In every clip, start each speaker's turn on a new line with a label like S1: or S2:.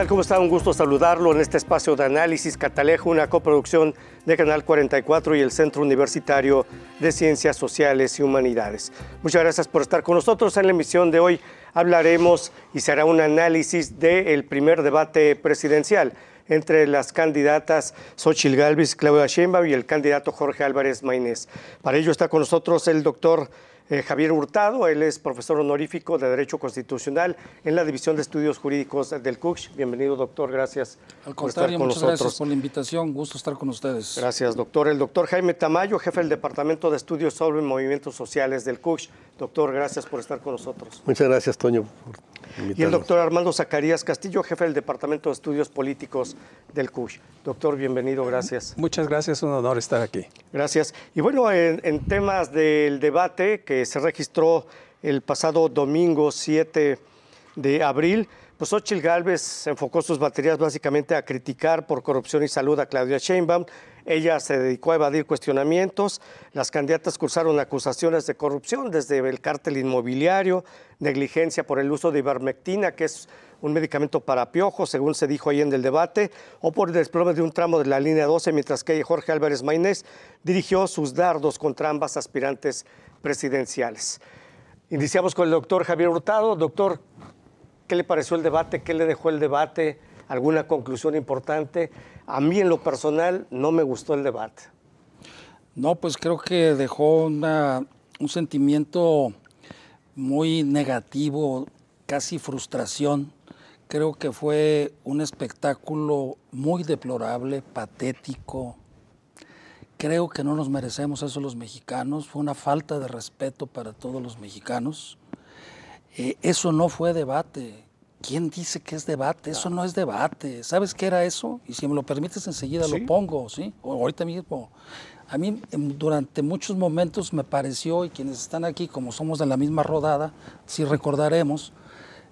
S1: tal? ¿Cómo está? Un gusto saludarlo en este espacio de análisis Catalejo, una coproducción de Canal 44 y el Centro Universitario de Ciencias Sociales y Humanidades. Muchas gracias por estar con nosotros. En la emisión de hoy hablaremos y se hará un análisis del primer debate presidencial entre las candidatas Xóchitl Gálvez, Claudia Sheinbaum y el candidato Jorge Álvarez Maynés. Para ello está con nosotros el doctor Javier Hurtado. Él es profesor honorífico de Derecho Constitucional en la División de Estudios Jurídicos del CUCH. Bienvenido, doctor. Gracias por estar con nosotros.
S2: Muchas gracias por la invitación. Gusto estar con ustedes.
S1: Gracias, doctor. El doctor Jaime Tamayo, jefe del Departamento de Estudios sobre Movimientos Sociales del CUCH. Doctor, gracias por estar con nosotros.
S3: Muchas gracias, Toño, por invitarnos.
S1: Y el doctor Armando Zacarías Castillo, jefe del Departamento de Estudios Políticos del CUCH. Doctor, bienvenido, gracias.
S3: Muchas gracias, un honor estar aquí.
S1: Gracias. Y bueno, en temas del debate que se registró el pasado domingo 7 de abril, pues Xóchitl Gálvez enfocó sus baterías básicamente a criticar por corrupción y salud a Claudia Sheinbaum. Ella se dedicó a evadir cuestionamientos. Las candidatas cursaron acusaciones de corrupción desde el cártel inmobiliario, negligencia por el uso de ivermectina, que es un medicamento para piojos, según se dijo ahí en el debate, o por el desplome de un tramo de la línea 12, mientras que Jorge Álvarez Maynés dirigió sus dardos contra ambas aspirantes presidenciales. Iniciamos con el doctor Javier Hurtado. Doctor, ¿qué le pareció el debate? ¿Qué le dejó el debate? ¿Alguna conclusión importante? A mí, en lo personal, no me gustó el debate.
S2: No, pues creo que dejó un sentimiento muy negativo, casi frustración. Creo que fue un espectáculo muy deplorable, patético. Creo que no nos merecemos eso los mexicanos. Fue una falta de respeto para todos los mexicanos. Eso no fue debate. ¿Quién dice que es debate? Eso no es debate. ¿Sabes qué era eso? Y si me lo permites enseguida lo pongo, ¿sí? O ahorita mismo. A mí durante muchos momentos me pareció, y quienes están aquí, como somos de la misma rodada, si recordaremos,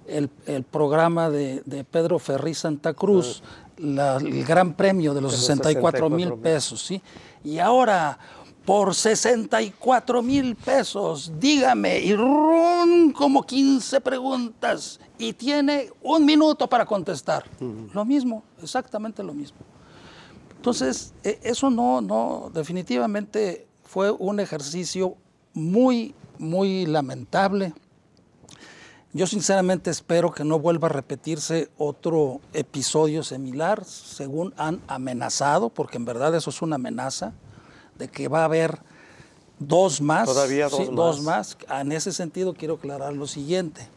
S2: el programa de Pedro Ferriz Santa Cruz, el gran premio de los 64,000 pesos, ¿sí? Y ahora, por 64,000 pesos, dígame, y como 15 preguntas, y tiene 1 minuto para contestar. Lo mismo, exactamente lo mismo. Entonces, eso no, definitivamente fue un ejercicio muy, muy lamentable. Yo sinceramente espero que no vuelva a repetirse otro episodio similar, según han amenazado, porque en verdad eso es una amenaza, de que va a haber 2 más.
S1: Todavía dos
S2: más. En ese sentido quiero aclarar lo siguiente.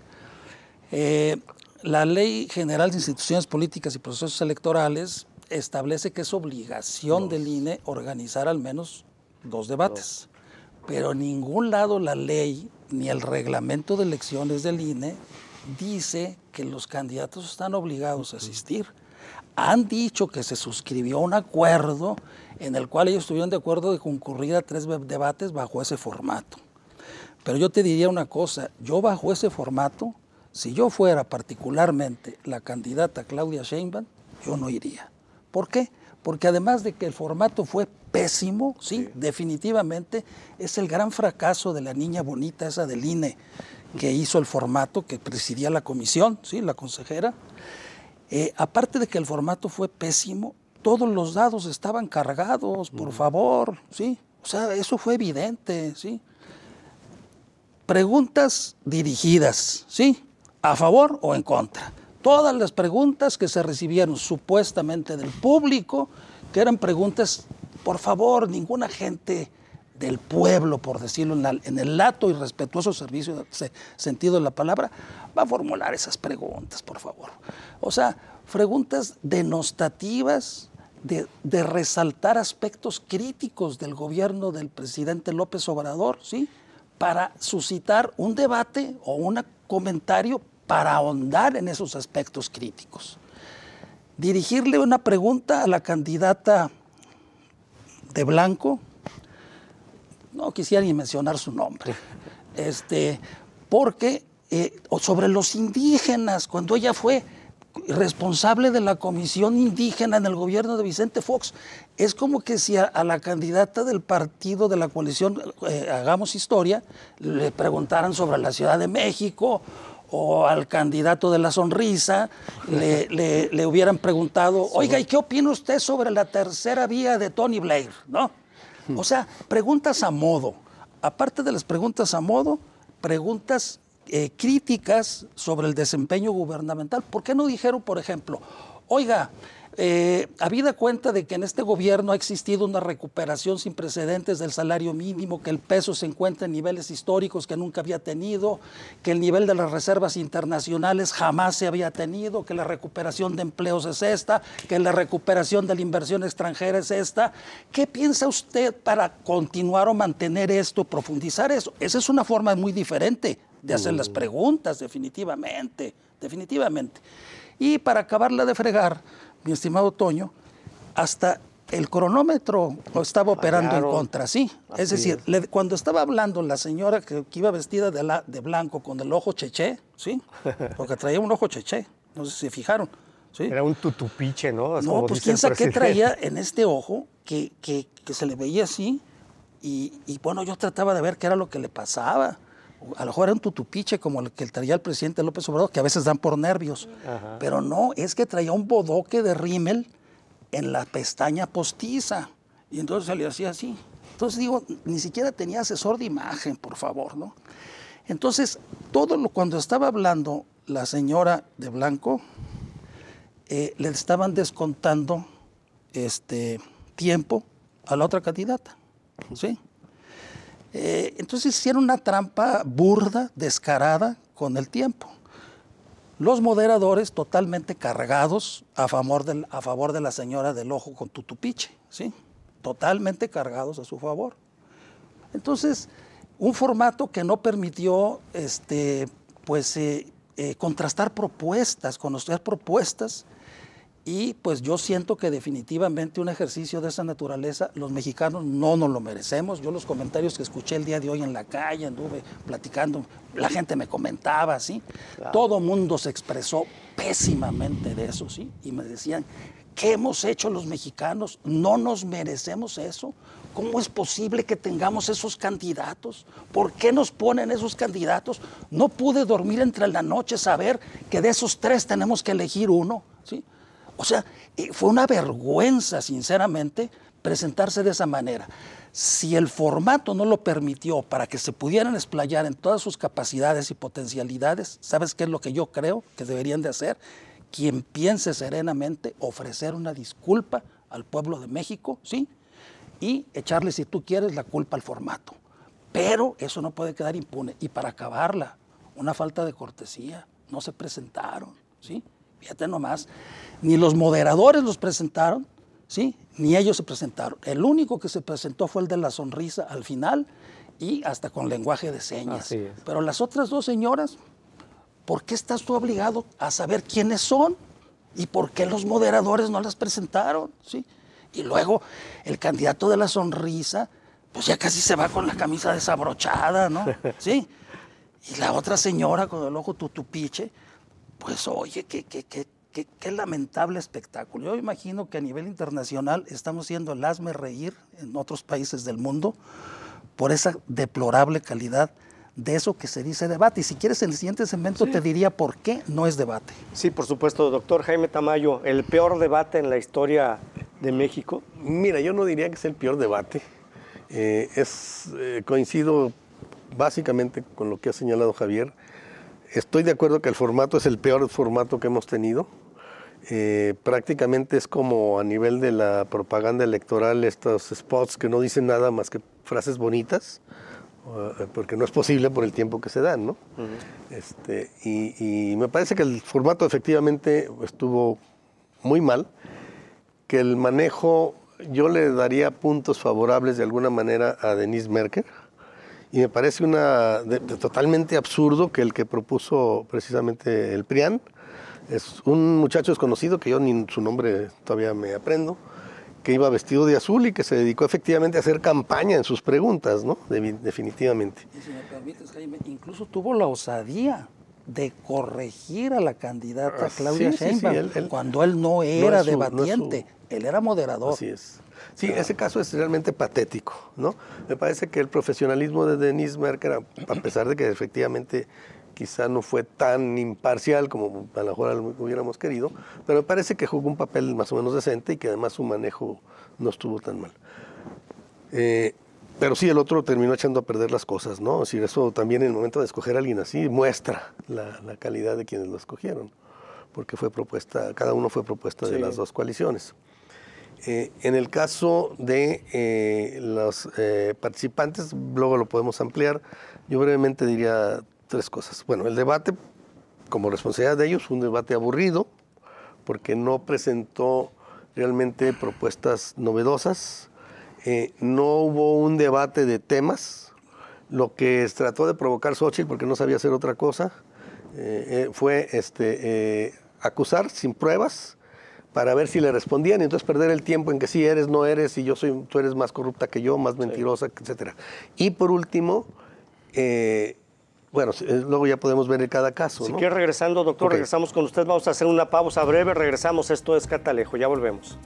S2: La Ley General de Instituciones Políticas y Procesos Electorales establece que es obligación del INE organizar al menos 2 debates. Pero en ningún lado la ley ni el reglamento de elecciones del INE dice que los candidatos están obligados a asistir. Han dicho que se suscribió un acuerdo en el cual ellos estuvieron de acuerdo de concurrir a 3 debates bajo ese formato. Pero yo te diría una cosa, yo bajo ese formato, si yo fuera particularmente la candidata Claudia Sheinbaum, yo no iría. ¿Por qué? Porque además de que el formato fue pésimo, sí, definitivamente es el gran fracaso de la niña bonita esa del INE que hizo el formato, que presidía la comisión, sí, la consejera. Aparte de que el formato fue pésimo, todos los dados estaban cargados, por favor, sí. O sea, eso fue evidente, sí. Preguntas dirigidas, sí, a favor o en contra. Todas las preguntas que se recibieron supuestamente del público, que eran preguntas, por favor, ninguna gente del pueblo, por decirlo en el lato y respetuoso sentido de la palabra, va a formular esas preguntas, por favor. O sea, preguntas denostativas, de resaltar aspectos críticos del gobierno del presidente López Obrador, ¿sí? Para suscitar un debate o un comentario para ahondar en esos aspectos críticos. Dirigirle una pregunta a la candidata de blanco, no quisiera ni mencionar su nombre, porque sobre los indígenas, cuando ella fue responsable de la comisión indígena en el gobierno de Vicente Fox, es como que si a la candidata del partido de la coalición Hagamos Historia le preguntaran sobre la Ciudad de México o al candidato de la sonrisa le hubieran preguntado, oiga, ¿y qué opina usted sobre la tercera vía de Tony Blair? ¿No? O sea, preguntas a modo. Aparte de las preguntas a modo, preguntas críticas sobre el desempeño gubernamental. ¿Por qué no dijeron, por ejemplo, oiga, habida cuenta de que en este gobierno ha existido una recuperación sin precedentes del salario mínimo, que el peso se encuentra en niveles históricos que nunca había tenido, que el nivel de las reservas internacionales jamás se había tenido, que la recuperación de empleos es esta, que la recuperación de la inversión extranjera es esta? ¿Qué piensa usted para continuar o mantener esto, profundizar eso? Esa es una forma muy diferente de hacer las preguntas, definitivamente. Y para acabarla de fregar, mi estimado Toño, hasta el cronómetro estaba operando en contra, sí. Es decir, cuando estaba hablando la señora que iba vestida de blanco con el ojo cheché, ¿sí? Porque traía un ojo cheché, no sé si se fijaron. ¿Sí?
S1: Era un tutupiche, ¿no?
S2: No, pues quién sabe qué traía en este ojo que se le veía así y bueno, yo trataba de ver qué era lo que le pasaba. A lo mejor era un tutupiche como el que traía el presidente López Obrador, que a veces dan por nervios. Ajá. Pero no, es que traía un bodoque de rímel en la pestaña postiza. Y entonces se le hacía así. Entonces digo, ni siquiera tenía asesor de imagen, por favor, ¿no? Entonces, cuando estaba hablando la señora de blanco, le estaban descontando tiempo a la otra candidata, ¿sí? Entonces hicieron una trampa burda, descarada con el tiempo. Los moderadores totalmente cargados a favor de la señora del ojo con tutupiche, ¿sí? Totalmente cargados a su favor. Entonces, un formato que no permitió contrastar propuestas, conocer propuestas. Y pues yo siento que definitivamente un ejercicio de esa naturaleza los mexicanos no nos lo merecemos. Yo los comentarios que escuché el día de hoy en la calle, anduve platicando, la gente me comentaba, ¿sí? Claro. Todo mundo se expresó pésimamente de eso, ¿sí? Y me decían, ¿qué hemos hecho los mexicanos? ¿No nos merecemos eso? ¿Cómo es posible que tengamos esos candidatos? ¿Por qué nos ponen esos candidatos? No pude dormir entre la noche, saber que de esos tres tenemos que elegir uno, ¿sí? O sea, fue una vergüenza, sinceramente, presentarse de esa manera. Si el formato no lo permitió para que se pudieran explayar en todas sus capacidades y potencialidades, ¿sabes qué es lo que yo creo que deberían de hacer? Quien piense serenamente, ofrecer una disculpa al pueblo de México, ¿sí? Y echarle, si tú quieres, la culpa al formato. Pero eso no puede quedar impune. Y para acabarla, una falta de cortesía. No se presentaron, ¿sí? Fíjate nomás, ni los moderadores los presentaron, ¿sí? Ni ellos se presentaron. El único que se presentó fue el de la sonrisa al final y hasta con lenguaje de señas.
S1: Así es.
S2: Pero las otras dos señoras, ¿por qué estás tú obligado a saber quiénes son? ¿Y por qué los moderadores no las presentaron? ¿Sí? Y luego el candidato de la sonrisa, pues ya casi se va con la camisa desabrochada, ¿no? ¿Sí? Y la otra señora con el ojo tutupiche, pues oye, qué lamentable espectáculo. Yo imagino que a nivel internacional estamos siendo el hazme reír en otros países del mundo por esa deplorable calidad de eso que se dice debate. Y si quieres, en el siguiente segmento te diría por qué no es debate.
S1: Sí, por supuesto, doctor Jaime Tamayo, ¿el peor debate en la historia de México?
S3: Mira, yo no diría que es el peor debate. Coincido básicamente con lo que ha señalado Javier. Estoy de acuerdo que el formato es el peor formato que hemos tenido. Prácticamente es como a nivel de la propaganda electoral, estos spots que no dicen nada más que frases bonitas, porque no es posible por el tiempo que se dan, ¿no? Uh-huh. Y me parece que el formato efectivamente estuvo muy mal, que el manejo, yo le daría puntos favorables de alguna manera a Denise Merker. Y me parece totalmente absurdo que el que propuso precisamente el PRIAN es un muchacho desconocido, que yo ni su nombre todavía me aprendo, que iba vestido de azul y que se dedicó efectivamente a hacer campaña en sus preguntas, ¿no? Definitivamente.
S2: Y si me permites, Jaime, incluso tuvo la osadía de corregir a la candidata Claudia Sheinbaum cuando él no era debatiente, él era moderador.
S3: Así es. Sí, ese caso es realmente patético, ¿no? Me parece que el profesionalismo de Denise Merker, a pesar de que efectivamente quizá no fue tan imparcial como a lo mejor hubiéramos querido, pero me parece que jugó un papel más o menos decente y que además su manejo no estuvo tan mal. Pero sí, el otro terminó echando a perder las cosas, ¿no? Es decir, eso también en el momento de escoger a alguien así muestra la calidad de quienes lo escogieron, porque fue propuesta, cada uno fue propuesta de las dos coaliciones. En el caso de los participantes, luego lo podemos ampliar, yo brevemente diría 3 cosas. Bueno, el debate, como responsabilidad de ellos, fue un debate aburrido, porque no presentó realmente propuestas novedosas, no hubo un debate de temas, lo que trató de provocar Xóchitl, porque no sabía hacer otra cosa, fue acusar sin pruebas, para ver si le respondían y entonces perder el tiempo en que sí eres, no eres, y tú eres más corrupta que yo, más mentirosa, etcétera. Y por último, bueno, luego ya podemos ver en cada caso,
S1: Si
S3: ¿no?
S1: quiere, regresando, doctor, regresamos con usted. Vamos a hacer una pausa breve, regresamos. Esto es Catalejo, ya volvemos.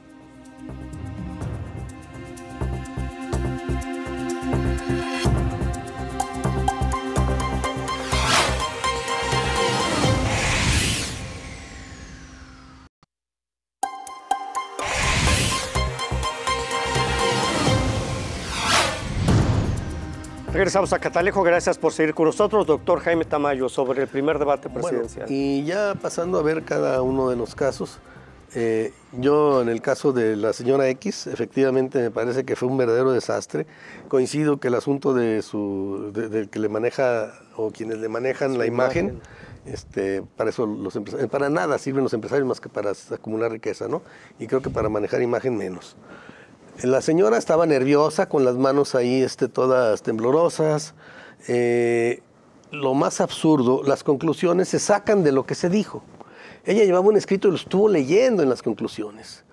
S1: Regresamos a Catalejo, gracias por seguir con nosotros. Doctor Jaime Tamayo, sobre el primer debate presidencial.
S3: Bueno, y ya pasando a ver cada uno de los casos, yo en el caso de la señora X, efectivamente me parece que fue un verdadero desastre. Coincido que el asunto de que le maneja, o quienes le manejan la imagen, para eso para nada sirven los empresarios más que para acumular riqueza, ¿no? Y creo que para manejar imagen menos. La señora estaba nerviosa, con las manos ahí todas temblorosas. Lo más absurdo, las conclusiones se sacan de lo que se dijo. Ella llevaba un escrito y lo estuvo leyendo en las conclusiones.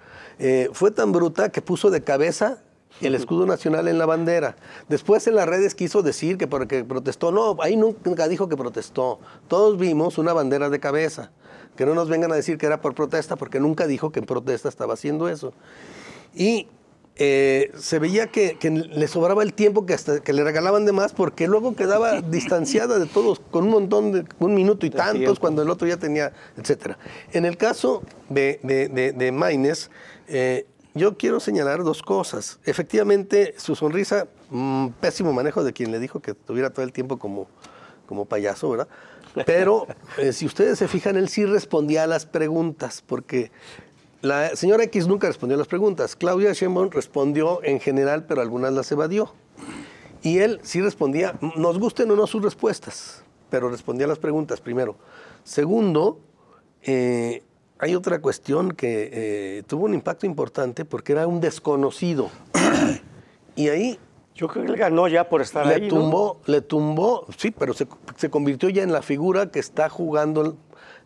S3: Fue tan bruta que puso de cabeza el escudo nacional en la bandera. Después en las redes quiso decir que porque protestó. No, ahí nunca dijo que protestó. Todos vimos una bandera de cabeza. Que no nos vengan a decir que era por protesta, porque nunca dijo que en protesta estaba haciendo eso. Y se veía que le sobraba el tiempo, que le regalaban de más, porque luego quedaba distanciada de todos con un montón de 1 minuto y tantos, cuando el otro ya tenía, etcétera. En el caso de Maínez, yo quiero señalar 2 cosas. Efectivamente, su sonrisa, pésimo manejo de quien le dijo que tuviera todo el tiempo como payaso, ¿verdad? Pero si ustedes se fijan, él sí respondía a las preguntas, porque la señora X nunca respondió a las preguntas. Claudia Sheinbaum respondió en general, pero algunas las evadió. Y él sí respondía, nos gusten o no sus respuestas, pero respondía a las preguntas primero. Segundo, hay otra cuestión que tuvo un impacto importante porque era un desconocido. Y ahí
S1: yo creo que él ganó ya por estar ahí, ¿no?
S3: Le tumbó, sí, pero se convirtió ya en la figura que está jugando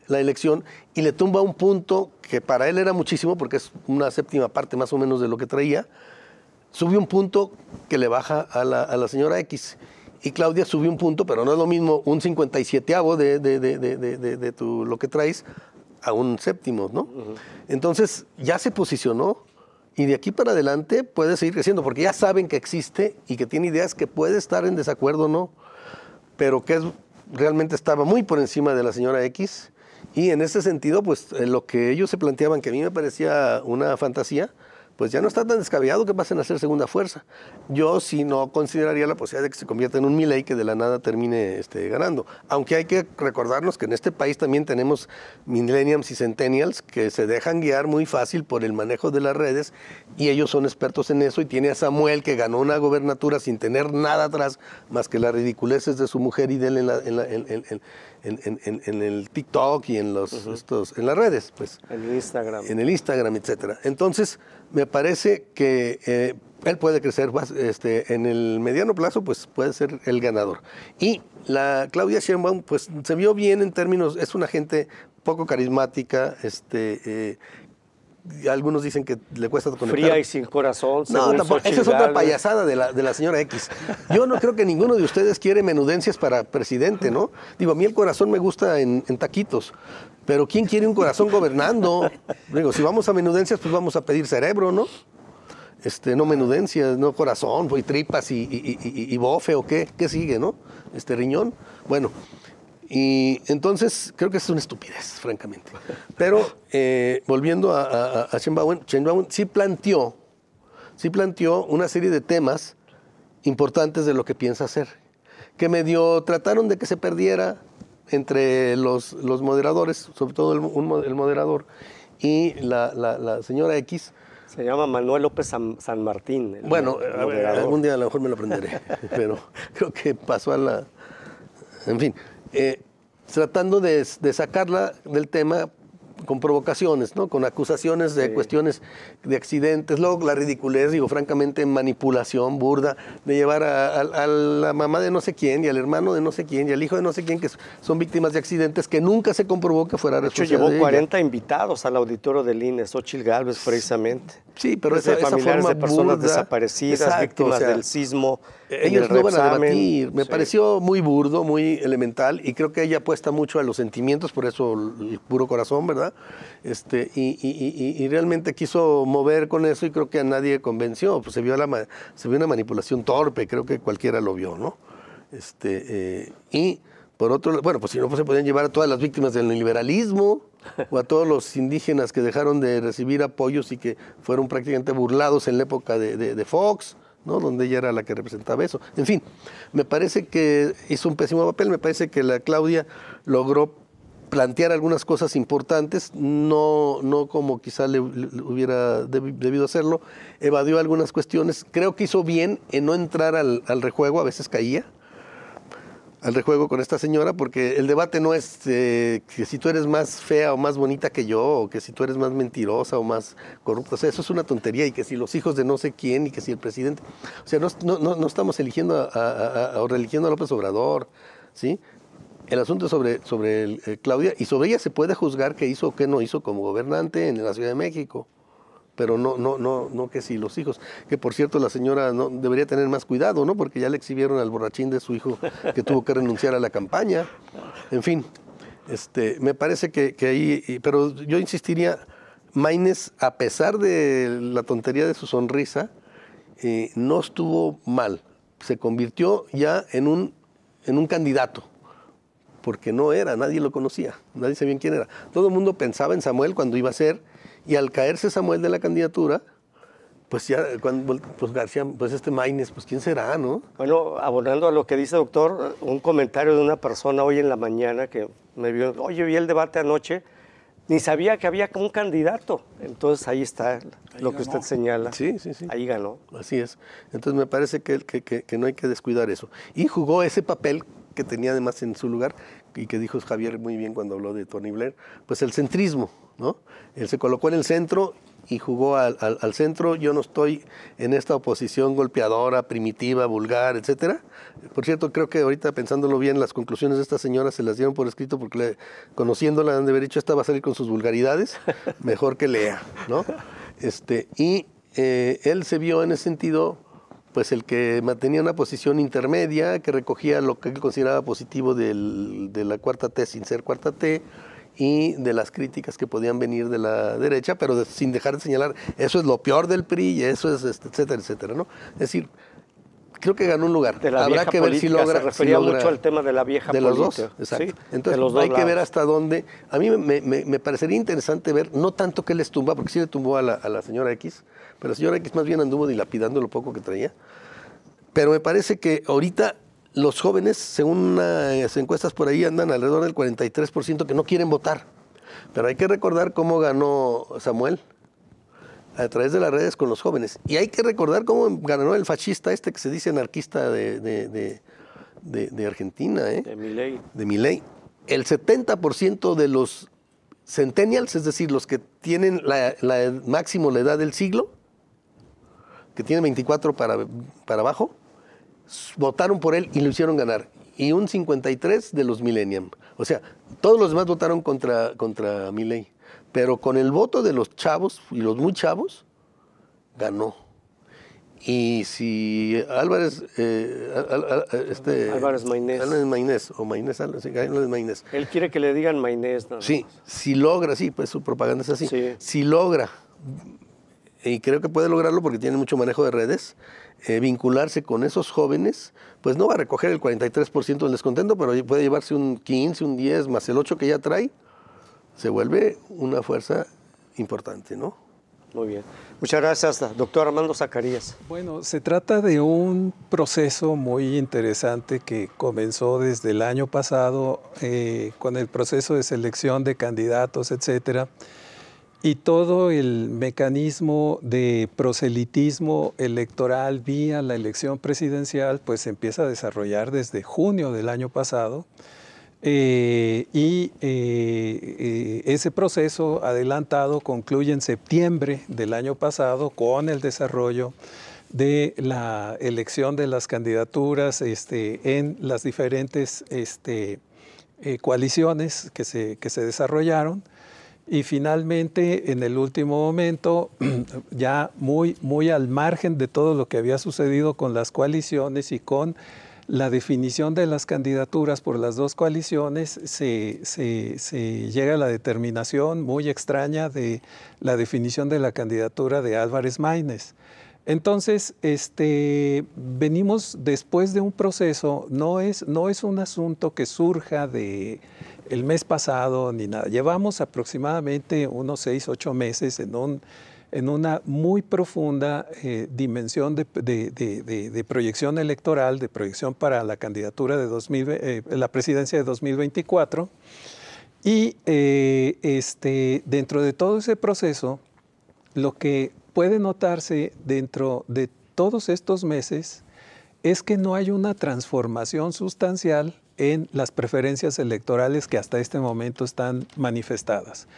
S3: la elección y le tumba un punto que para él era muchísimo, porque es una 7ª parte más o menos de lo que traía. Subió un punto que le baja a la señora X. Y Claudia subió un punto, pero no es lo mismo un 57avo de lo que traes a un 7º, ¿no? Entonces ya se posicionó y de aquí para adelante puede seguir creciendo, porque ya saben que existe y que tiene ideas que puede estar en desacuerdo o no, pero que realmente estaba muy por encima de la señora X. Y en ese sentido, pues lo que ellos se planteaban, que a mí me parecía una fantasía, pues ya no está tan descabellado que pasen a ser segunda fuerza. Yo sí no consideraría la posibilidad de que se convierta en un Milei que de la nada termine ganando. Aunque hay que recordarnos que en este país también tenemos millennials y centennials que se dejan guiar muy fácil por el manejo de las redes y ellos son expertos en eso. Y tiene a Samuel, que ganó una gobernatura sin tener nada atrás más que las ridiculeces de su mujer y de él en el TikTok y en en las redes, pues.
S1: En el Instagram.
S3: En el Instagram, etcétera. Entonces, me parece que él puede crecer en el mediano plazo, pues puede ser el ganador. Y la Claudia Sheinbaum, pues se vio bien en términos, es una gente poco carismática, algunos dicen que le cuesta conectar.
S1: Fría y sin corazón.
S3: No, tampoco. Esa es otra payasada de la señora X. Yo no creo que ninguno de ustedes quiere menudencias para presidente, ¿no? Digo, a mí el corazón me gusta en taquitos, pero ¿quién quiere un corazón gobernando? Digo, si vamos a menudencias, pues vamos a pedir cerebro, ¿no? No menudencias, no corazón, y tripas y bofe, ¿o qué? ¿Qué sigue, no? Riñón. Bueno, Y entonces creo que es una estupidez, francamente. Pero volviendo a Sheinbaum sí planteó una serie de temas importantes de lo que piensa hacer, que medio trataron de que se perdiera entre los moderadores, sobre todo el moderador y la señora X.
S1: Se llama Manuel López San Martín.
S3: Bueno, algún día a lo mejor me lo aprenderé, pero creo que pasó a la... En fin, tratando de sacarla del tema con provocaciones, ¿no? Con acusaciones de cuestiones de accidentes, luego la ridiculez, digo, francamente, manipulación burda, de llevar a la mamá de no sé quién y al hermano de no sé quién y al hijo de no sé quién, que son víctimas de accidentes que nunca se comprobó que fuera responsabilidad.
S1: De hecho, llevó 40 invitados al auditorio del INE, Xóchitl Gálvez, precisamente.
S3: Sí, pero
S1: familiares de personas burda, desaparecidas, exacto, víctimas del sismo.
S3: Ellos no van a debatir. Me pareció muy burdo, muy elemental, y creo que ella apuesta mucho a los sentimientos, por eso el puro corazón, ¿verdad? Y realmente quiso mover con eso y creo que a nadie convenció. Pues se vio una manipulación torpe, creo que cualquiera lo vio, ¿no? Y por otro lado, bueno, pues si no, pues se podían llevar a todas las víctimas del neoliberalismo o a todos los indígenas que dejaron de recibir apoyos y que fueron prácticamente burlados en la época de Fox, ¿no? Donde ella era la que representaba eso. En fin, me parece que hizo un pésimo papel, me parece que la Claudia logró plantear algunas cosas importantes, no como quizá le hubiera debido hacerlo, evadió algunas cuestiones, creo que hizo bien en no entrar al rejuego, a veces caía al rejuego con esta señora, porque el debate no es que si tú eres más fea o más bonita que yo, o que si tú eres más mentirosa o más corrupta, o sea, eso es una tontería, y que si los hijos de no sé quién, y que si el presidente, o sea, no estamos eligiendo o religiendo a López Obrador, ¿sí? El asunto es sobre Claudia, y sobre ella se puede juzgar qué hizo o qué no hizo como gobernante en la Ciudad de México, pero no que si los hijos, que por cierto la señora no debería tener más cuidado, ¿no? Porque ya le exhibieron al borrachín de su hijo que tuvo que renunciar a la campaña. En fin, me parece que ahí, pero yo insistiría, Maínez, a pesar de la tontería de su sonrisa, no estuvo mal, se convirtió ya en un candidato, porque no era, nadie lo conocía, nadie sabía quién era. Todo el mundo pensaba en Samuel cuando iba a ser, y al caerse Samuel de la candidatura, pues ya, pues García, pues Maínez, pues quién será, ¿no?
S1: Bueno, abonando a lo que dice doctor, un comentario de una persona hoy en la mañana que me vio, oye, vi el debate anoche, ni sabía que había un candidato. Entonces ahí está ahí lo que usted señala.
S3: Sí.
S1: Ahí ganó.
S3: Así es. Entonces me parece que no hay que descuidar eso. Y jugó ese papel que tenía además en su lugar, y que dijo Javier muy bien cuando habló de Tony Blair, pues el centrismo, ¿no? Él se colocó en el centro y jugó al centro. Yo no estoy en esta oposición golpeadora, primitiva, vulgar, etcétera. Por cierto, creo que ahorita pensándolo bien, las conclusiones de esta señora se las dieron por escrito, porque conociéndola han de haber dicho, esta va a salir con sus vulgaridades, mejor que lea, ¿no? Él se vio en ese sentido, pues el que mantenía una posición intermedia, que recogía lo que él consideraba positivo de la cuarta T sin ser cuarta T, y de las críticas que podían venir de la derecha, pero sin dejar de señalar, eso es lo peor del PRI, y eso es, etcétera, etcétera, ¿no? Es decir, creo que ganó un lugar.
S1: Habrá que ver si logra. Se refería mucho al tema de la vieja política.
S3: De los dos, exacto.
S1: Sí,
S3: entonces hay que ver hasta dónde. A mí me parecería interesante ver, no tanto que les tumba, porque sí le tumbó a la señora X, pero la señora X más bien anduvo dilapidando lo poco que traía. Pero me parece que ahorita los jóvenes, según unas encuestas por ahí, andan alrededor del 43% que no quieren votar. Pero hay que recordar cómo ganó Samuel, a través de las redes con los jóvenes. Y hay que recordar cómo ganó el fascista que se dice anarquista de Argentina,
S1: De Milei.
S3: De Milei. El 70% de los centennials, es decir, los que tienen máximo la edad del siglo, que tienen 24 para abajo, votaron por él y lo hicieron ganar. Y un 53% de los millennials. O sea, todos los demás votaron contra Milei. Pero con el voto de los chavos y los muy chavos, ganó. Y si Álvarez
S1: Maínez.
S3: Álvarez Maínez, o Maínez, Álvarez Maínez.
S1: Él quiere que le digan Maínez, ¿no?
S3: Sí, si logra, sí, pues su propaganda es así.
S1: Sí.
S3: Si logra y creo que puede lograrlo porque tiene mucho manejo de redes, vincularse con esos jóvenes, pues no va a recoger el 43% del descontento, pero puede llevarse un 15, un 10, más el 8 que ya trae, se vuelve una fuerza importante, ¿no?
S1: Muy bien. Muchas gracias, doctor Armando Zacarías.
S4: Bueno, se trata de un proceso muy interesante que comenzó desde el año pasado con el proceso de selección de candidatos, etcétera, y todo el mecanismo de proselitismo electoral vía la elección presidencial pues se empieza a desarrollar desde junio del año pasado. Ese proceso adelantado concluye en septiembre del año pasado con el desarrollo de la elección de las candidaturas en las diferentes coaliciones que se desarrollaron. Y finalmente, en el último momento, ya muy al margen de todo lo que había sucedido con las coaliciones y con la definición de las candidaturas por las dos coaliciones, se llega a la determinación muy extraña de la definición de la candidatura de Álvarez Maínez. Entonces, venimos después de un proceso, no es un asunto que surja de el mes pasado ni nada. Llevamos aproximadamente unos 6, 8 meses en una muy profunda dimensión de proyección electoral, de proyección para la candidatura de la presidencia de 2024. Y dentro de todo ese proceso, lo que puede notarse dentro de todos estos meses es que no hay una transformación sustancial en las preferencias electorales que hasta este momento están manifestadas.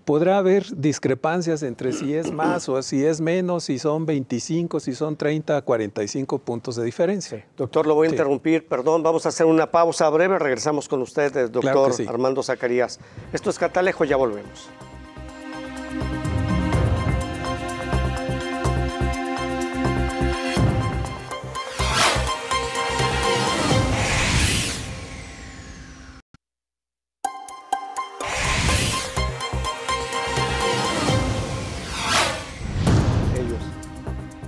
S4: Podrá haber discrepancias entre si es más o si es menos, si son 25, si son 30, 45 puntos de diferencia.
S1: Sí. Doctor, lo voy a interrumpir, perdón, vamos a hacer una pausa breve, regresamos con usted, doctor
S4: Claro sí.
S1: Armando Zacarías. Esto es Catalejo, ya volvemos.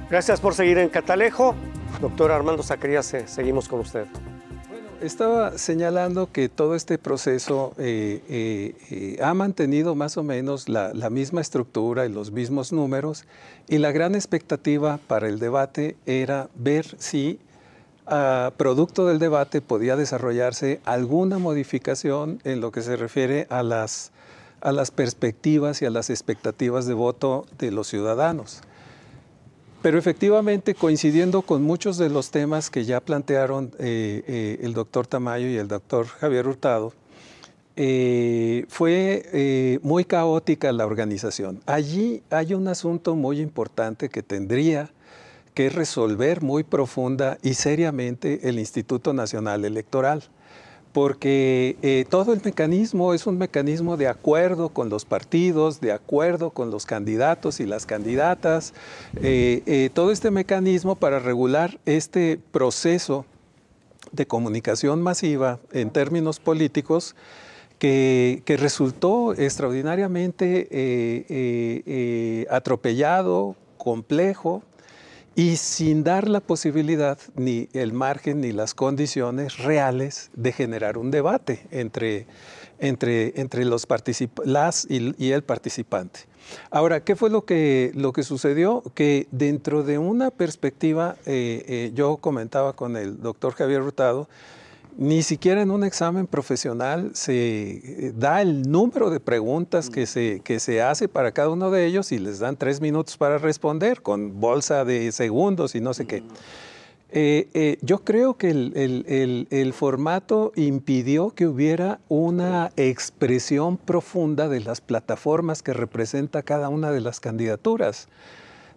S1: Gracias por seguir en Catalejo. Doctor Armando Zacarías, seguimos con usted.
S4: Bueno, estaba señalando que todo este proceso ha mantenido más o menos la misma estructura y los mismos números, y la gran expectativa para el debate era ver si producto del debate podía desarrollarse alguna modificación en lo que se refiere a las perspectivas y a las expectativas de voto de los ciudadanos. Pero efectivamente, coincidiendo con muchos de los temas que ya plantearon el doctor Tamayo y el doctor Javier Hurtado, fue muy caótica la organización. Allí hay un asunto muy importante que tendría que resolver muy profunda y seriamente el Instituto Nacional Electoral, porque todo el mecanismo es un mecanismo de acuerdo con los partidos, de acuerdo con los candidatos y las candidatas, todo este mecanismo para regular este proceso de comunicación masiva en términos políticos que resultó extraordinariamente atropellado, complejo, y sin dar la posibilidad, ni el margen, ni las condiciones reales de generar un debate entre los participantes y el participante. Ahora, ¿qué fue lo que sucedió? Que dentro de una perspectiva, yo comentaba con el doctor Javier Hurtado, ni siquiera en un examen profesional se da el número de preguntas que se hace para cada uno de ellos y les dan 3 minutos para responder con bolsa de segundos y no sé qué. Yo creo que el formato impidió que hubiera una expresión profunda de las plataformas que representa cada una de las candidaturas.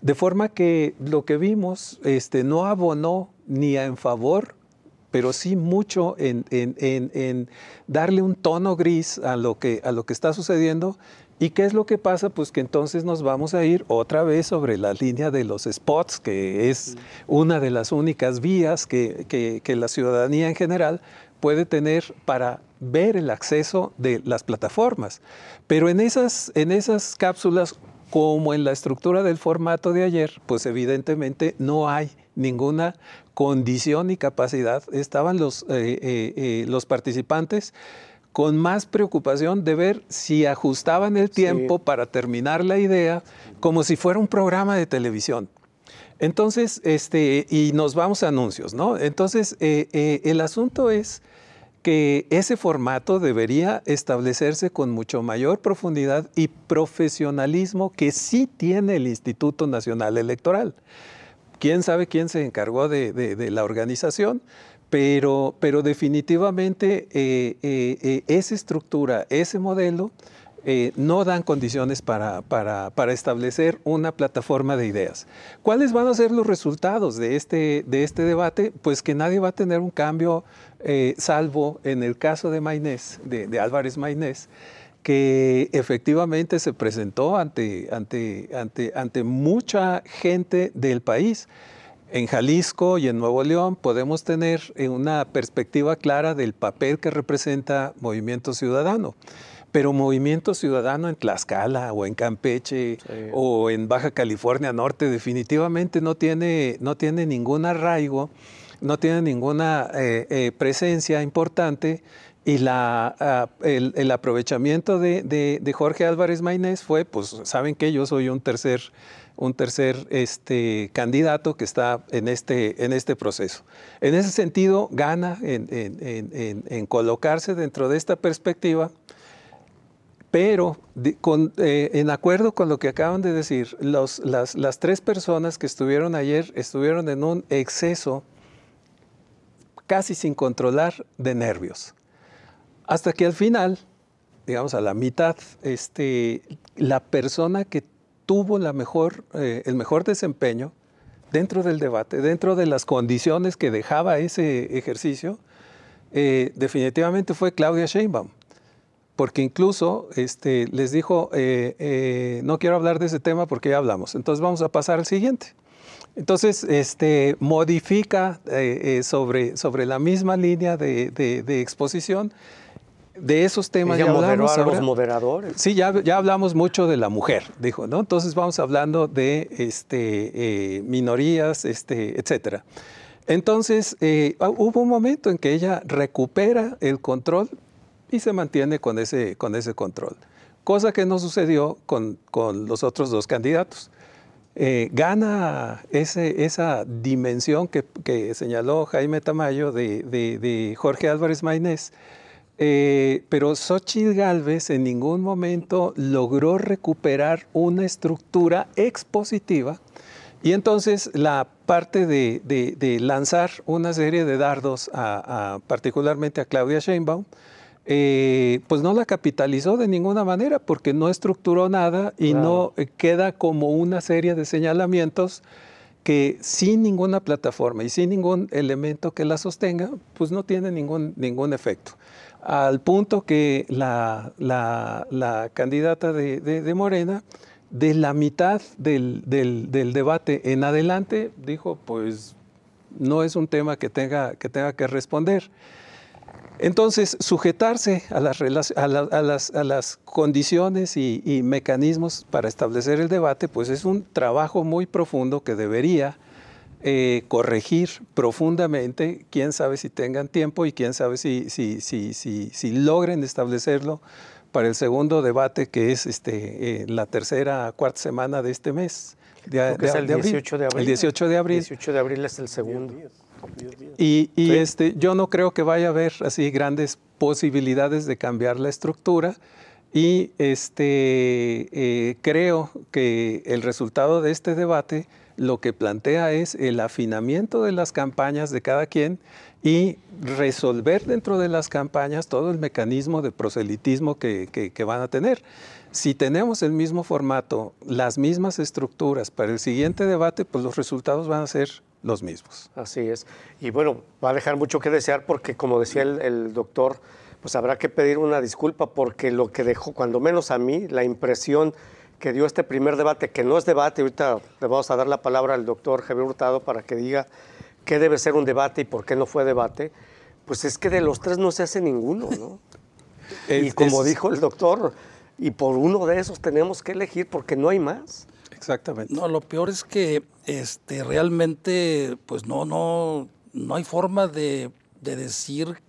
S4: De forma que lo que vimos no abonó ni en favor, pero sí mucho en darle un tono gris a lo que está sucediendo. ¿Y qué es lo que pasa? Pues que entonces nos vamos a ir otra vez sobre la línea de los spots, que es una de las únicas vías que la ciudadanía en general puede tener para ver el acceso de las plataformas. Pero en esas cápsulas como en la estructura del formato de ayer, pues evidentemente no hay ninguna condición ni capacidad. Estaban los participantes con más preocupación de ver si ajustaban el tiempo para terminar la idea, como si fuera un programa de televisión. Entonces, y nos vamos a anuncios, ¿no? Entonces, el asunto es que ese formato debería establecerse con mucho mayor profundidad y profesionalismo que sí tiene el Instituto Nacional Electoral. ¿Quién sabe quién se encargó de la organización? Pero definitivamente esa estructura, ese modelo, no dan condiciones para establecer una plataforma de ideas. ¿Cuáles van a ser los resultados de este debate? Pues que nadie va a tener un cambio, salvo en el caso de Maynés, de Álvarez Maynés, que efectivamente se presentó ante mucha gente del país. En Jalisco y en Nuevo León podemos tener una perspectiva clara del papel que representa Movimiento Ciudadano. Pero Movimiento Ciudadano en Tlaxcala o en Campeche o en Baja California Norte definitivamente no tiene ningún arraigo, no tiene ninguna presencia importante, y el aprovechamiento de Jorge Álvarez Maynés fue, pues, ¿saben qué? Yo soy un tercer candidato que está en este proceso. En ese sentido, gana en colocarse dentro de esta perspectiva, pero en acuerdo con lo que acaban de decir, las tres personas que estuvieron ayer estuvieron en un exceso casi sin controlar de nervios. Hasta que al final, digamos a la mitad, la persona que tuvo el mejor desempeño dentro del debate, dentro de las condiciones que dejaba ese ejercicio, definitivamente fue Claudia Sheinbaum. Porque incluso les dijo, no quiero hablar de ese tema porque ya hablamos, entonces vamos a pasar al siguiente. Entonces, modifica sobre la misma línea de exposición. De esos temas ya hablamos ahora.
S1: Los moderadores.
S4: Sí, ya hablamos mucho de la mujer, dijo, ¿no? Entonces vamos hablando de minorías, etcétera. Entonces, hubo un momento en que ella recupera el control y se mantiene con ese control, cosa que no sucedió con los otros dos candidatos. Gana esa dimensión que señaló Jaime Tamayo de Jorge Álvarez Maynés, pero Xóchitl Gálvez en ningún momento logró recuperar una estructura expositiva, y entonces la parte de lanzar una serie de dardos particularmente a Claudia Sheinbaum, pues no la capitalizó de ninguna manera, porque no estructuró nada y no queda como una serie de señalamientos que sin ninguna plataforma y sin ningún elemento que la sostenga, pues no tiene ningún efecto. Al punto que la candidata de Morena, de la mitad del debate en adelante, dijo, pues no es un tema que tenga que responder. Entonces, sujetarse a las condiciones y mecanismos para establecer el debate, pues es un trabajo muy profundo que debería corregir profundamente. Quién sabe si tengan tiempo y quién sabe si logren establecerlo para el segundo debate, que es la cuarta semana de este mes.
S1: Es el 18 de abril.
S4: El 18 de abril.
S1: El 18 de abril es el segundo.
S4: Y yo no creo que vaya a haber así grandes posibilidades de cambiar la estructura, y creo que el resultado de este debate lo que plantea es el afinamiento de las campañas de cada quien y resolver dentro de las campañas todo el mecanismo de proselitismo que van a tener. Si tenemos el mismo formato, las mismas estructuras para el siguiente debate, pues los resultados van a ser los mismos.
S1: Así es. Y bueno, va a dejar mucho que desear porque, como decía el doctor, pues habrá que pedir una disculpa, porque lo que dejó, cuando menos a mí, la impresión que dio este primer debate, que no es debate, ahorita le vamos a dar la palabra al doctor Javier Hurtado para que diga qué debe ser un debate y por qué no fue debate, pues es que de los tres no se hace ninguno, ¿no? Y como dijo el doctor, y por uno de esos tenemos que elegir porque no hay más.
S4: Exactamente.
S2: No, lo peor es que realmente pues no hay forma de decir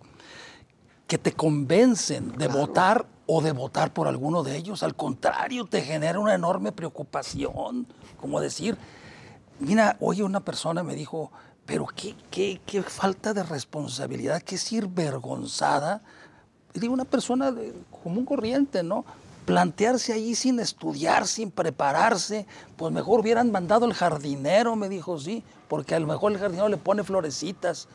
S2: que te convencen de votar o de votar por alguno de ellos. Al contrario, te genera una enorme preocupación. Como decir, mira, oye, una persona me dijo, pero qué falta de responsabilidad, qué sinvergonzada. Y digo, una persona común corriente, ¿no? Plantearse ahí sin estudiar, sin prepararse, pues mejor hubieran mandado el jardinero, me dijo, sí, porque a lo mejor el jardinero le pone florecitas.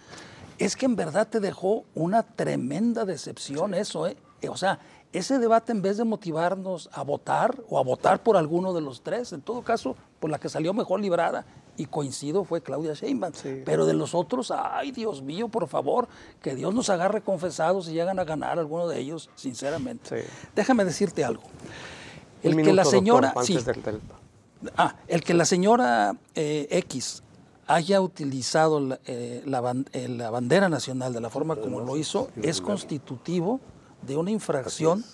S2: Es que en verdad te dejó una tremenda decepción eso, ¿eh? O sea, ese debate en vez de motivarnos a votar o a votar por alguno de los tres, en todo caso, por la que salió mejor librada, y coincido, fue Claudia Sheinbaum. Sí. Pero de los otros, ay, Dios mío, por favor, que Dios nos agarre confesados si llegan a ganar alguno de ellos, sinceramente. Sí. Déjame decirte algo. El que la señora, doctor, el que la señora X haya utilizado la bandera nacional de la forma como lo hizo, es constitutivo de una infracción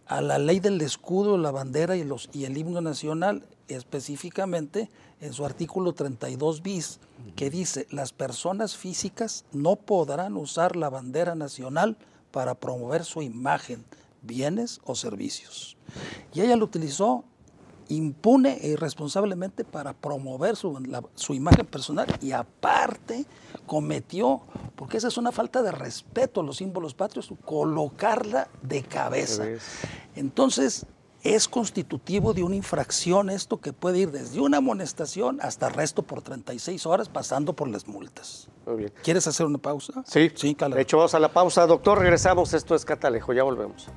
S2: a la ley del escudo, la bandera y el himno nacional, específicamente en su artículo 32 bis, que dice, las personas físicas no podrán usar la bandera nacional para promover su imagen, bienes o servicios. Y ella lo utilizó impune e irresponsablemente para promover su imagen personal y aparte cometió, porque esa es una falta de respeto a los símbolos patrios, colocarla de cabeza. Entonces, es constitutivo de una infracción esto que puede ir desde una amonestación hasta arresto por 36 horas, pasando por las multas.
S1: Muy bien.
S2: ¿Quieres hacer una pausa?
S1: Sí,
S2: claro.
S1: De hecho, vamos a la pausa. Doctor, regresamos. Esto es Catalejo. Ya volvemos.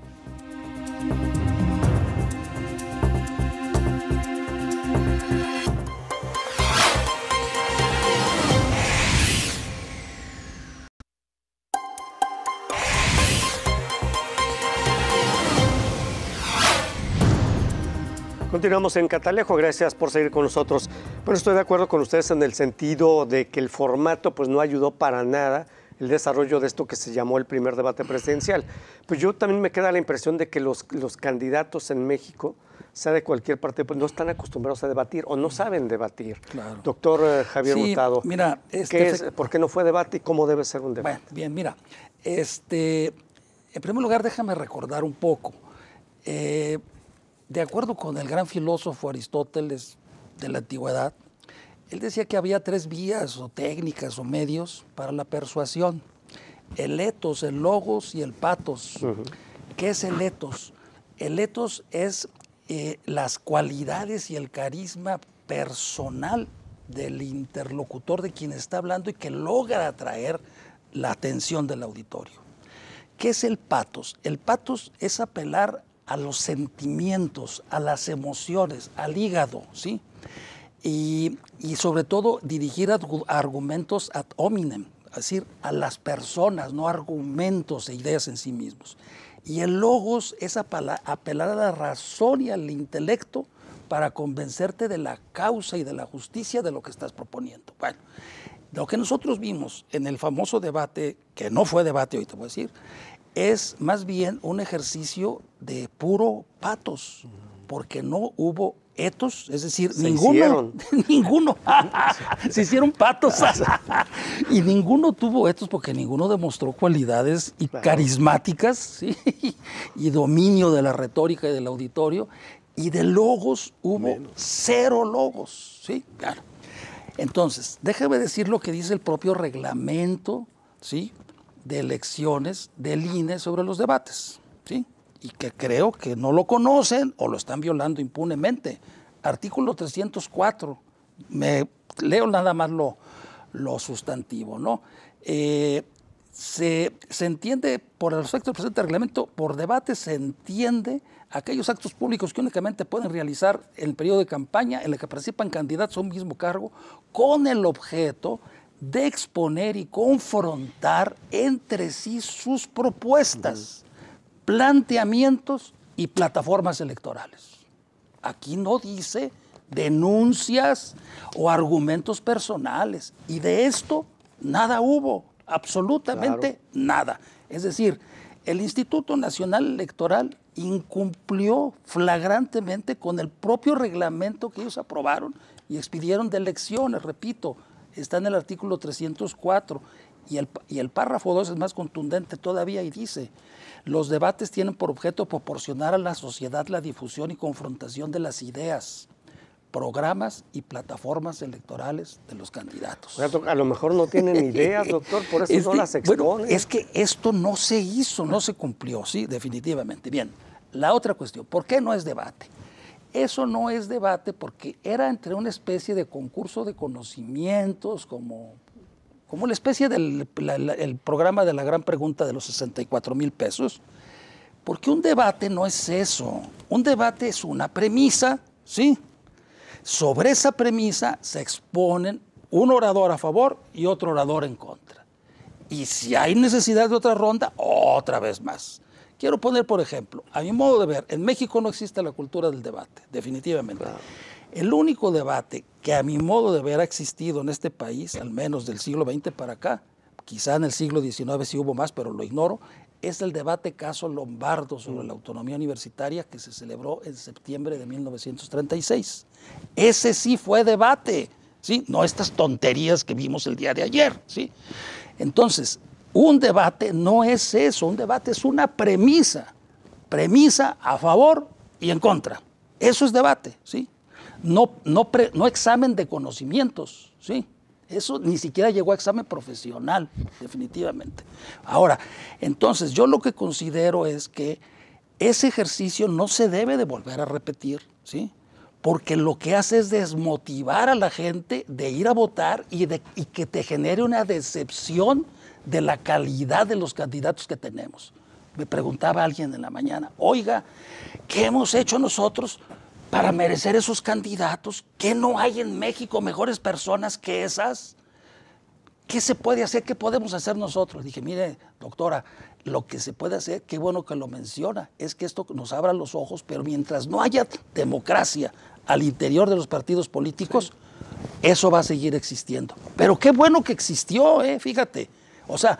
S1: Continuamos en Catalejo, gracias por seguir con nosotros. Bueno, estoy de acuerdo con ustedes en el sentido de que el formato pues no ayudó para nada el desarrollo de esto que se llamó el primer debate presidencial. Pues yo también me queda la impresión de que los candidatos en México, sea de cualquier parte, pues no están acostumbrados a debatir o no saben debatir.
S2: Claro.
S1: Doctor Javier Hurtado,
S2: mira,
S1: ¿por qué no fue debate y cómo debe ser un debate?
S2: Bueno, bien, mira, en primer lugar déjame recordar un poco. De acuerdo con el gran filósofo Aristóteles de la antigüedad, él decía que había 3 vías o técnicas o medios para la persuasión. El etos, el logos y el patos. ¿Qué es el etos? El etos es las cualidades y el carisma personal del interlocutor, de quien está hablando y que logra atraer la atención del auditorio. ¿Qué es el patos? El patos es apelar a los sentimientos, a las emociones, al hígado, ¿sí? Y sobre todo dirigir argumentos ad hominem, es decir, a las personas, no argumentos e ideas en sí mismos. Y el logos es apelar a la razón y al intelecto para convencerte de la causa y de la justicia de lo que estás proponiendo. Bueno, lo que nosotros vimos en el famoso debate, que no fue debate hoy te voy a decir, es más bien un ejercicio de puro patos, porque no hubo etos, es decir, ninguno se hicieron patos y ninguno tuvo etos porque ninguno demostró cualidades carismáticas, ¿sí? Y dominio de la retórica y del auditorio, y de logos hubo 0 logos, ¿sí? Claro. Entonces, déjame decir lo que dice el propio reglamento, ¿sí?, de elecciones del INE sobre los debates, ¿sí? Y que creo que no lo conocen o lo están violando impunemente. Artículo 304, me leo nada más lo sustantivo, ¿no? Se entiende, por el efecto del presente reglamento, por debate se entiende aquellos actos públicos que únicamente pueden realizar en el periodo de campaña en el que participan candidatos a un mismo cargo con el objeto de exponer y confrontar entre sí sus propuestas, planteamientos y plataformas electorales. Aquí no dice denuncias o argumentos personales, y de esto nada hubo, absolutamente nada. Es decir, el Instituto Nacional Electoral incumplió flagrantemente con el propio reglamento que ellos aprobaron y expidieron de elecciones, repito, está en el artículo 304, y el párrafo 2 es más contundente todavía y dice: los debates tienen por objeto proporcionar a la sociedad la difusión y confrontación de las ideas, programas y plataformas electorales de los candidatos.
S1: A lo mejor no tienen ideas, doctor, por eso no las exponen.
S2: Bueno, es que esto no se hizo, no se cumplió, sí, definitivamente. Bien, la otra cuestión, ¿por qué no es debate? Eso no es debate porque era entre una especie de concurso de conocimientos, como la especie del el programa de la gran pregunta de los 64,000 pesos, porque un debate no es eso. Un debate es una premisa, ¿sí? Sobre esa premisa se exponen un orador a favor y otro orador en contra. Y si hay necesidad de otra ronda, otra vez más. Quiero poner, por ejemplo, a mi modo de ver, en México no existe la cultura del debate, definitivamente. Claro. El único debate que a mi modo de ver ha existido en este país, al menos del siglo XX para acá, quizá en el siglo XIX sí hubo más, pero lo ignoro, es el debate caso Lombardo sobre la autonomía universitaria que se celebró en septiembre de 1936. Ese sí fue debate, ¿sí? No estas tonterías que vimos el día de ayer, ¿sí? Entonces, un debate no es eso, un debate es una premisa a favor y en contra. Eso es debate, ¿sí? No examen de conocimientos, ¿sí? Eso ni siquiera llegó a examen profesional, definitivamente. Ahora, entonces, yo lo que considero es que ese ejercicio no se debe de volver a repetir, ¿sí? Porque lo que hace es desmotivar a la gente de ir a votar y que te genere una decepción de la calidad de los candidatos que tenemos. Me preguntaba alguien en la mañana: oiga, ¿qué hemos hecho nosotros para merecer esos candidatos? ¿Qué no hay en México mejores personas que esas? ¿Qué se puede hacer? ¿Qué podemos hacer nosotros? Dije: mire, doctora, lo que se puede hacer, qué bueno que lo menciona, es que esto nos abra los ojos, pero mientras no haya democracia al interior de los partidos políticos, sí, eso va a seguir existiendo. Pero qué bueno que existió, fíjate. O sea,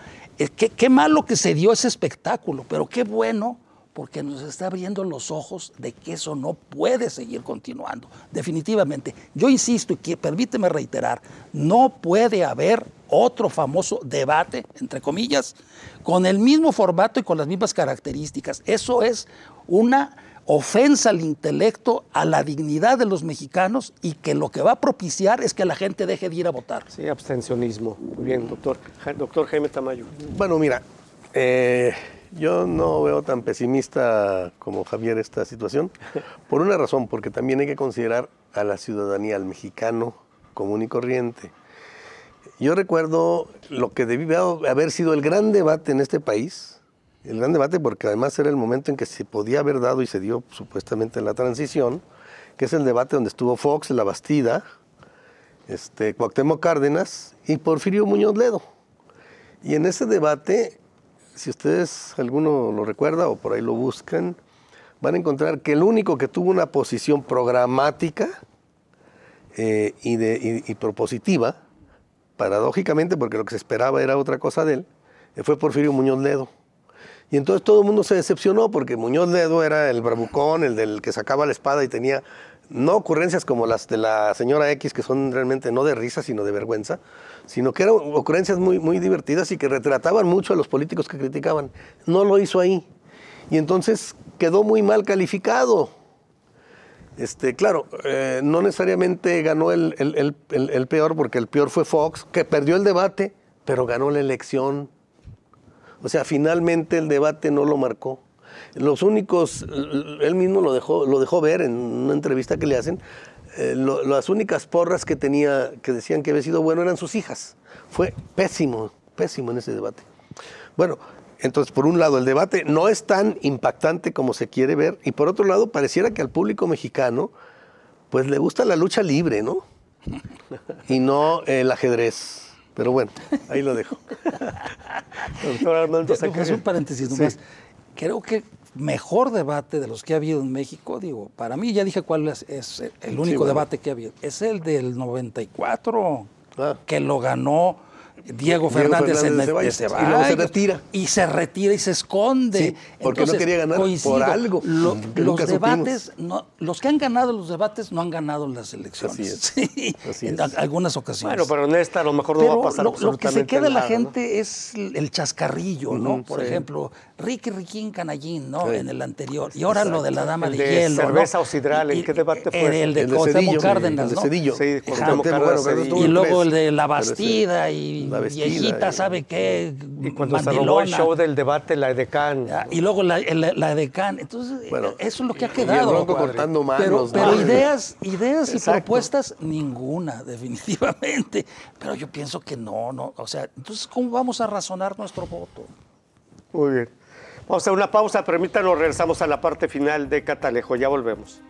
S2: qué malo que se dio ese espectáculo, pero qué bueno, porque nos está abriendo los ojos de que eso no puede seguir continuando. Definitivamente. Yo insisto, y permíteme reiterar, no puede haber otro famoso debate, entre comillas, con el mismo formato y con las mismas características. Eso es una ofensa al intelecto, a la dignidad de los mexicanos, y que lo que va a propiciar es que la gente deje de ir a votar.
S1: Sí, abstencionismo. Muy bien, doctor. Doctor Jaime Tamayo.
S3: Bueno, mira, yo no veo tan pesimista como Javier esta situación, por una razón, porque también hay que considerar a la ciudadanía, al mexicano común y corriente. Yo recuerdo lo que debió haber sido el gran debate en este país, el gran debate porque además era el momento en que se podía haber dado y se dio supuestamente la transición, que es el debate donde estuvo Fox, La Bastida, Cuauhtémoc Cárdenas y Porfirio Muñoz Ledo. Y en ese debate, si ustedes, alguno lo recuerda o por ahí lo buscan, van a encontrar que el único que tuvo una posición programática y propositiva, paradójicamente, porque lo que se esperaba era otra cosa de él, fue Porfirio Muñoz Ledo. Y entonces todo el mundo se decepcionó porque Muñoz Ledo era el bravucón, el del que sacaba la espada y tenía no ocurrencias como las de la señora X, que son realmente no de risa, sino de vergüenza, sino que eran ocurrencias muy, muy divertidas y que retrataban mucho a los políticos que criticaban. No lo hizo ahí. Y entonces quedó muy mal calificado. Claro, no necesariamente ganó el peor, porque el peor fue Fox, que perdió el debate, pero ganó la elección. O sea, finalmente el debate no lo marcó. Los únicos, él mismo lo dejó ver en una entrevista que le hacen, las únicas porras que tenía, que decían que había sido bueno, eran sus hijas. Fue pésimo, pésimo en ese debate. Bueno, entonces, por un lado, el debate no es tan impactante como se quiere ver, y por otro lado, pareciera que al público mexicano, pues le gusta la lucha libre, ¿no? Y no el ajedrez. Pero bueno, ahí lo dejo.
S1: Doctor Arnoldo,
S2: un paréntesis nomás. Sí. Creo que mejor debate de los que ha habido en México, digo, para mí ya dije cuál es el único debate que ha habido, es el del 94, que lo ganó Diego Fernández
S3: de Ceballos, y luego se retira.
S2: Y se retira y se esconde.
S3: Sí, porque no quería ganar por algo.
S2: Los debates, los que han ganado los debates no han ganado las elecciones.
S3: Así es.
S2: Sí,
S3: Así
S2: en
S3: es.
S2: algunas ocasiones.
S1: Bueno, pero en esta a lo mejor no va a pasar
S2: lo que se
S1: absolutamente
S2: queda
S1: nada,
S2: la gente
S1: ¿no?
S2: es el chascarrillo, ¿no? Por ejemplo, Riquín Canallín, ¿no?
S3: Sí.
S2: En el anterior. Y ahora lo de la dama
S1: El
S2: de
S1: de
S2: hielo,
S1: cerveza
S2: ¿no?
S1: o sidral, ¿en qué debate fue?
S2: El de
S3: El de
S2: Cuauhtémoc
S3: Cedillo,
S2: Cárdenas,
S3: el de
S2: ¿no?
S3: Cedillo.
S1: Sí,
S3: Ajá.
S1: Cuauhtémoc Cárdenas,
S3: Bueno,
S1: Cedillo.
S2: Y luego el de la
S3: Pero ese-
S2: Bastida y
S3: la Bastida,
S2: viejita,
S3: y-
S2: ¿sabe qué?
S1: Y cuando se robó el
S2: Mandilona.
S1: show del debate, la edecán.
S2: Y luego la edecán. Entonces,
S3: Bueno,
S2: eso es lo que ha
S3: Y el
S2: quedado.
S3: Bronco cortando manos.
S2: Pero
S3: ¿no?
S2: ideas y
S1: Exacto.
S2: propuestas, ninguna, definitivamente. Pero yo pienso que no. O sea, entonces, ¿cómo vamos a razonar nuestro voto?
S1: Muy bien. Vamos a hacer una pausa, permítanos, regresamos a la parte final de Catalejo. Ya volvemos.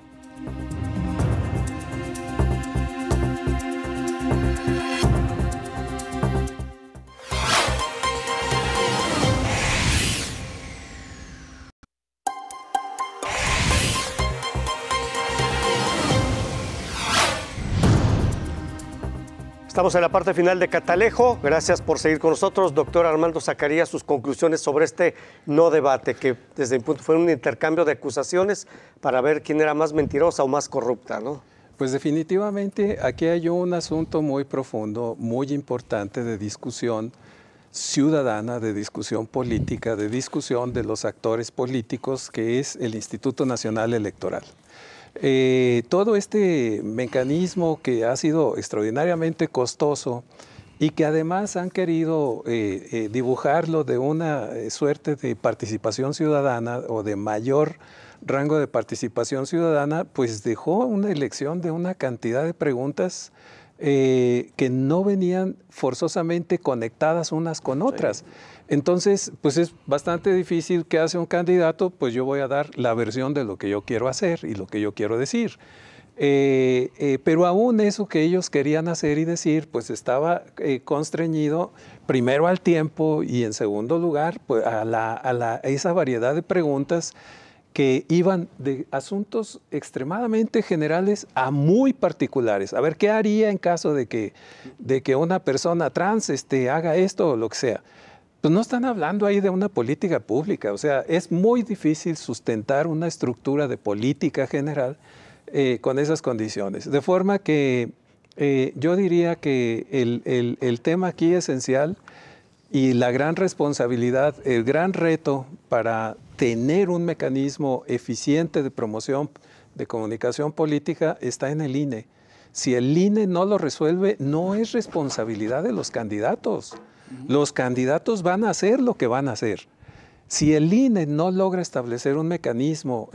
S1: Estamos en la parte final de Catalejo. Gracias por seguir con nosotros. Doctor Armando Zacarías, sus conclusiones sobre este no debate, que desde mi punto fue un intercambio de acusaciones para ver quién era más mentirosa o más corrupta, ¿no?
S4: Pues definitivamente aquí hay un asunto muy profundo, muy importante de discusión ciudadana, de discusión política, de discusión de los actores políticos, que es el Instituto Nacional Electoral. Todo este mecanismo que ha sido extraordinariamente costoso y que además han querido dibujarlo de una suerte de participación ciudadana o de mayor rango de participación ciudadana, pues dejó una elección de una cantidad de preguntas que no venían forzosamente conectadas unas con otras. Sí. Entonces, pues es bastante difícil. ¿Qué hace un candidato? Pues yo voy a dar la versión de lo que yo quiero hacer y lo que yo quiero decir. Pero aún eso que ellos querían hacer y decir, pues estaba constreñido primero al tiempo y en segundo lugar pues a esa variedad de preguntas que iban de asuntos extremadamente generales a muy particulares. A ver, ¿qué haría en caso de que una persona trans haga esto o lo que sea? Pues no están hablando ahí de una política pública. O sea, es muy difícil sustentar una estructura de política general con esas condiciones. De forma que yo diría que el tema aquí esencial y la gran responsabilidad, el gran reto para tener un mecanismo eficiente de promoción de comunicación política está en el INE. Si el INE no lo resuelve, no es responsabilidad de los candidatos. Los candidatos van a hacer lo que van a hacer. Si el INE no logra establecer un mecanismo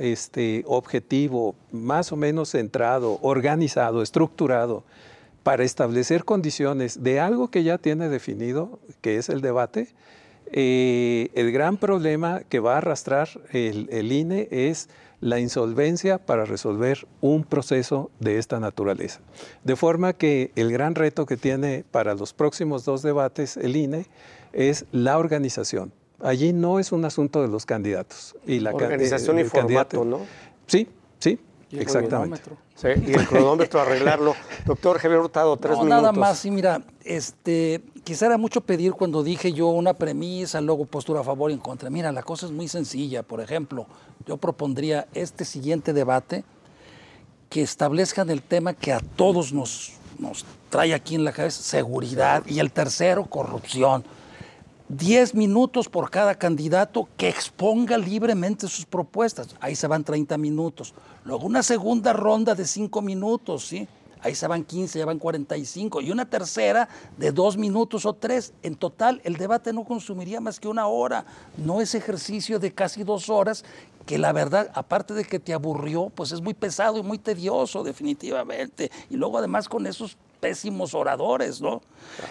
S4: objetivo, más o menos centrado, organizado, estructurado, para establecer condiciones de algo que ya tiene definido, que es el debate, el gran problema que va a arrastrar el INE es la insolvencia para resolver un proceso de esta naturaleza. De forma que el gran reto que tiene para los próximos 2 debates el INE es la organización. Allí no es un asunto de los candidatos. Y la
S1: organización y formato, ¿no?
S4: Sí, sí.
S2: Y
S4: exactamente.
S1: Sí, y el cronómetro, arreglarlo. Doctor Javier Hurtado, 3 minutos.
S2: Nada más, sí, mira, quizá era mucho pedir cuando dije yo una premisa, luego postura a favor y en contra. Mira, la cosa es muy sencilla. Por ejemplo, yo propondría este siguiente debate que establezcan el tema que a todos nos trae aquí en la cabeza, seguridad, y el tercero, corrupción. 10 minutos por cada candidato que exponga libremente sus propuestas. Ahí se van 30 minutos. Luego una segunda ronda de 5 minutos, ¿sí? Ahí se van 15, ya van 45. Y una tercera de 2 minutos o 3. En total, el debate no consumiría más que 1 hora. No es ejercicio de casi 2 horas, que la verdad, aparte de que te aburrió, pues es muy pesado y muy tedioso, definitivamente. Y luego además con esos pésimos oradores, ¿no?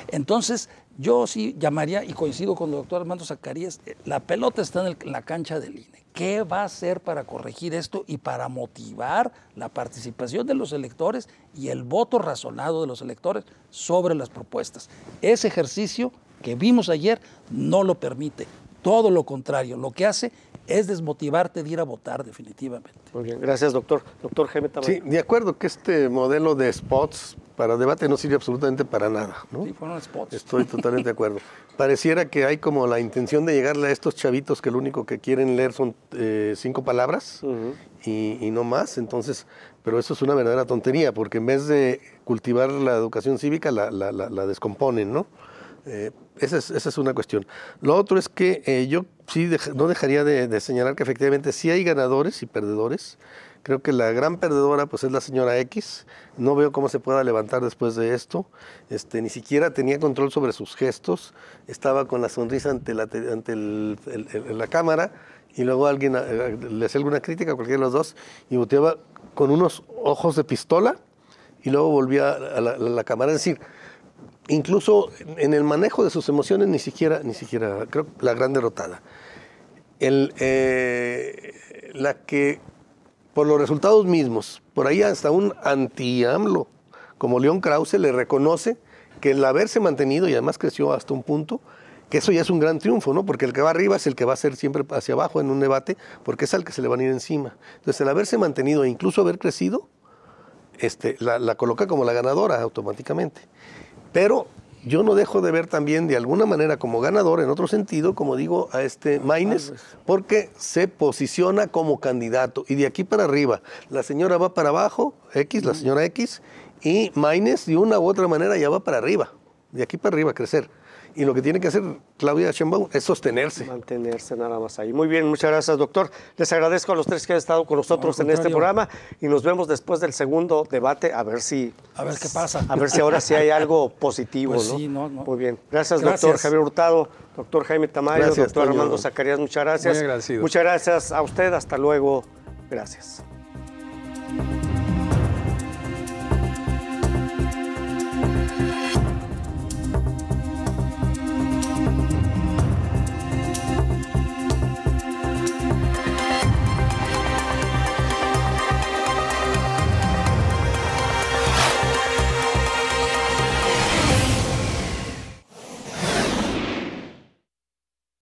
S2: Entonces, yo sí llamaría, y coincido con el doctor Armando Zacarías, la pelota está en la cancha del INE. ¿Qué va a hacer para corregir esto y para motivar la participación de los electores y el voto razonado de los electores sobre las propuestas? Ese ejercicio que vimos ayer no lo permite. Todo lo contrario, lo que hace es desmotivarte de ir a votar definitivamente.
S1: Muy bien, gracias doctor. Doctor Jaime Tamayo.
S3: Sí, de acuerdo que este modelo de spots para debate no sirve absolutamente para nada, ¿no?
S2: Sí, fueron spots.
S3: Estoy totalmente de acuerdo. Pareciera que hay como la intención de llegarle a estos chavitos que lo único que quieren leer son 5 palabras y no más, entonces, pero eso es una verdadera tontería, porque en vez de cultivar la educación cívica, la descomponen, ¿no? Esa es una cuestión. Lo otro es que yo sí no dejaría de señalar que efectivamente sí hay ganadores y perdedores. Creo que la gran perdedora pues es la señora X. No veo cómo se pueda levantar después de esto. Ni siquiera tenía control sobre sus gestos. Estaba con la sonrisa ante la cámara y luego alguien le hacía alguna crítica, cualquiera de los dos, y volteaba con unos ojos de pistola y luego volvía a la cámara. Es decir, incluso en el manejo de sus emociones ni siquiera creo la gran derrotada. La que por los resultados mismos, por ahí hasta un anti-AMLO, como León Krause, le reconoce que el haberse mantenido, y además creció hasta un punto, que eso ya es un gran triunfo, ¿no? Porque el que va arriba es el que va a ser siempre hacia abajo en un debate, porque es al que se le van a ir encima. Entonces, el haberse mantenido e incluso haber crecido, la coloca como la ganadora automáticamente. Pero yo no dejo de ver también de alguna manera como ganador, en otro sentido, como digo, a Maínez, porque se posiciona como candidato. Y de aquí para arriba, la señora va para abajo, la señora X, y Maínez de una u otra manera ya va para arriba. De aquí para arriba, crecer. Y lo que tiene que hacer Claudia Sheinbaum es sostenerse.
S1: Mantenerse nada más ahí. Muy bien, muchas gracias, doctor. Les agradezco a los 3 que han estado con nosotros en este programa y nos vemos después del segundo debate a ver qué
S2: pasa.
S1: A ver si ahora sí hay algo positivo,
S2: pues
S1: ¿no?
S2: Sí, no.
S1: Muy bien. Gracias, doctor Javier Hurtado, doctor Jaime Tamayo, doctor Armando Zacarías, muchas gracias.
S4: Muy agradecido.
S1: Muchas gracias a usted. Hasta luego. Gracias.